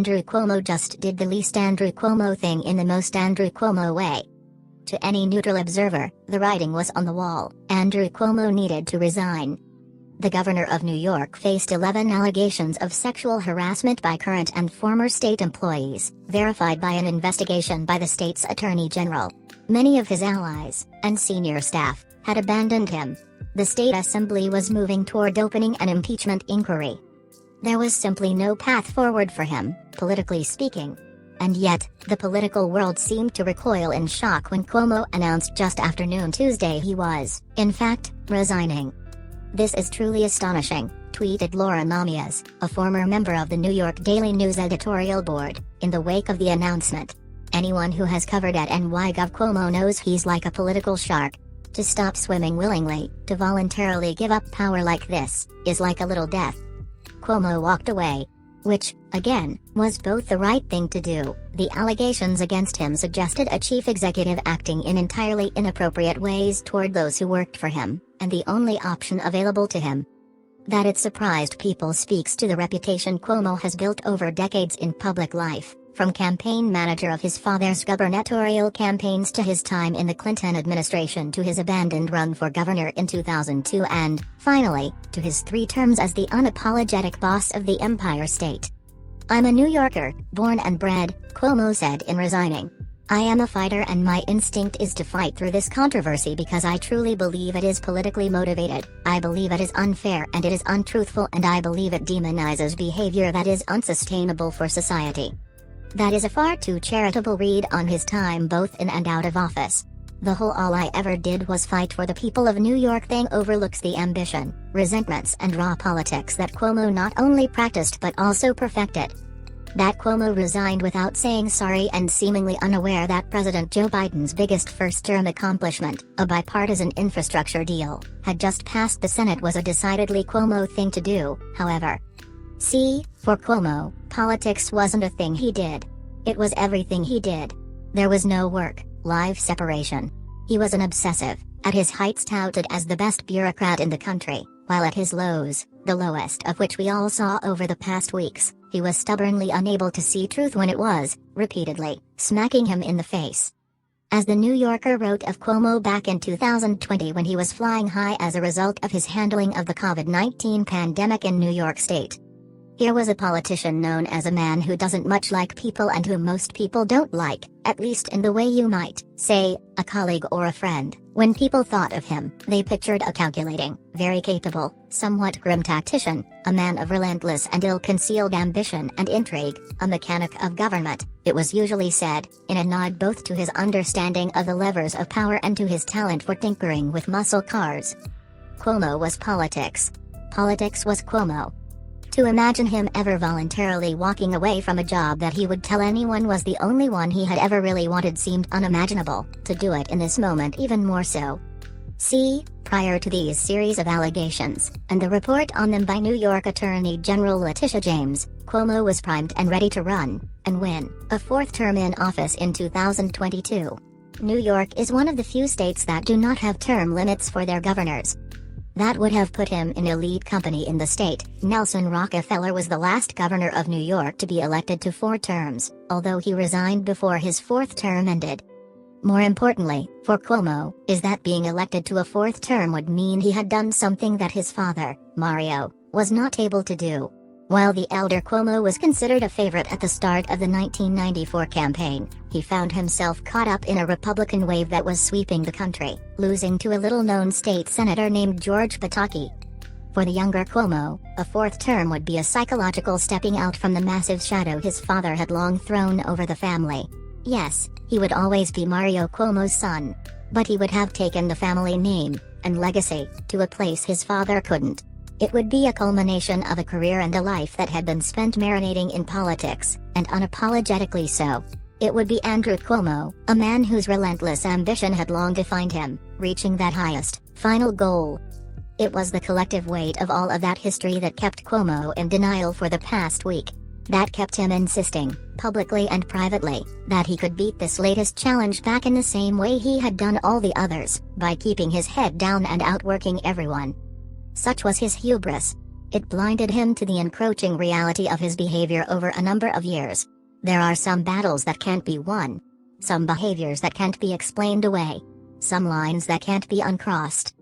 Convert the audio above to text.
Andrew Cuomo just did the least Andrew Cuomo thing in the most Andrew Cuomo way. To any neutral observer, the writing was on the wall: Andrew Cuomo needed to resign. The governor of New York faced 11 allegations of sexual harassment by current and former state employees, verified by an investigation by the state's attorney general. Many of his allies, and senior staff, had abandoned him. The state assembly was moving toward opening an impeachment inquiry. There was simply no path forward for him, politically speaking. And yet, the political world seemed to recoil in shock when Cuomo announced just after noon Tuesday he was, in fact, resigning. "This is truly astonishing," tweeted Laura Namias, a former member of the New York Daily News editorial board, in the wake of the announcement. "Anyone who has covered at NYGov Cuomo knows he's like a political shark. To stop swimming willingly, to voluntarily give up power like this, is like a little death." Cuomo walked away. Which, again, was both the right thing to do. The allegations against him suggested a chief executive acting in entirely inappropriate ways toward those who worked for him, and the only option available to him. That it surprised people speaks to the reputation Cuomo has built over decades in public life, from campaign manager of his father's gubernatorial campaigns to his time in the Clinton administration to his abandoned run for governor in 2002 and, finally, to his 3 terms as the unapologetic boss of the Empire State. "I'm a New Yorker, born and bred," Cuomo said in resigning. "I am a fighter and my instinct is to fight through this controversy because I truly believe it is politically motivated. I believe it is unfair and it is untruthful, and I believe it demonizes behavior that is unsustainable for society." That is a far too charitable read on his time both in and out of office. The whole "all I ever did was fight for the people of New York" thing overlooks the ambition, resentments and raw politics that Cuomo not only practiced but also perfected. That Cuomo resigned without saying sorry and seemingly unaware that President Joe Biden's biggest first-term accomplishment, a bipartisan infrastructure deal, had just passed the Senate was a decidedly Cuomo thing to do, however. See, for Cuomo, politics wasn't a thing he did. It was everything he did. There was no work-life separation. He was an obsessive, at his heights touted as the best bureaucrat in the country, while at his lows, the lowest of which we all saw over the past weeks, he was stubbornly unable to see truth when it was, repeatedly, smacking him in the face. As the New Yorker wrote of Cuomo back in 2020 when he was flying high as a result of his handling of the COVID-19 pandemic in New York State. Here was a politician known as a man who doesn't much like people and whom most people don't like, at least in the way you might, say, a colleague or a friend. When people thought of him, they pictured a calculating, very capable, somewhat grim tactician, a man of relentless and ill-concealed ambition and intrigue, a mechanic of government, it was usually said, in a nod both to his understanding of the levers of power and to his talent for tinkering with muscle cars. Cuomo was politics. Politics was Cuomo. To imagine him ever voluntarily walking away from a job that he would tell anyone was the only one he had ever really wanted seemed unimaginable. To do it in this moment even more so. See, prior to these series of allegations, and the report on them by New York Attorney General Letitia James, Cuomo was primed and ready to run, and win, a 4th term in office in 2022. New York is one of the few states that do not have term limits for their governors. That would have put him in elite company in the state. Nelson Rockefeller was the last governor of New York to be elected to 4 terms, although he resigned before his 4th term ended. More importantly, for Cuomo, is that being elected to a 4th term would mean he had done something that his father, Mario, was not able to do. While the elder Cuomo was considered a favorite at the start of the 1994 campaign, he found himself caught up in a Republican wave that was sweeping the country, losing to a little-known state senator named George Pataki. For the younger Cuomo, a 4th term would be a psychological stepping out from the massive shadow his father had long thrown over the family. Yes, he would always be Mario Cuomo's son. But he would have taken the family name, and legacy, to a place his father couldn't. It would be a culmination of a career and a life that had been spent marinating in politics, and unapologetically so. It would be Andrew Cuomo, a man whose relentless ambition had long defined him, reaching that highest, final goal. It was the collective weight of all of that history that kept Cuomo in denial for the past week. That kept him insisting, publicly and privately, that he could beat this latest challenge back in the same way he had done all the others, by keeping his head down and outworking everyone. Such was his hubris. It blinded him to the encroaching reality of his behavior over a number of years. There are some battles that can't be won. Some behaviors that can't be explained away. Some lines that can't be uncrossed.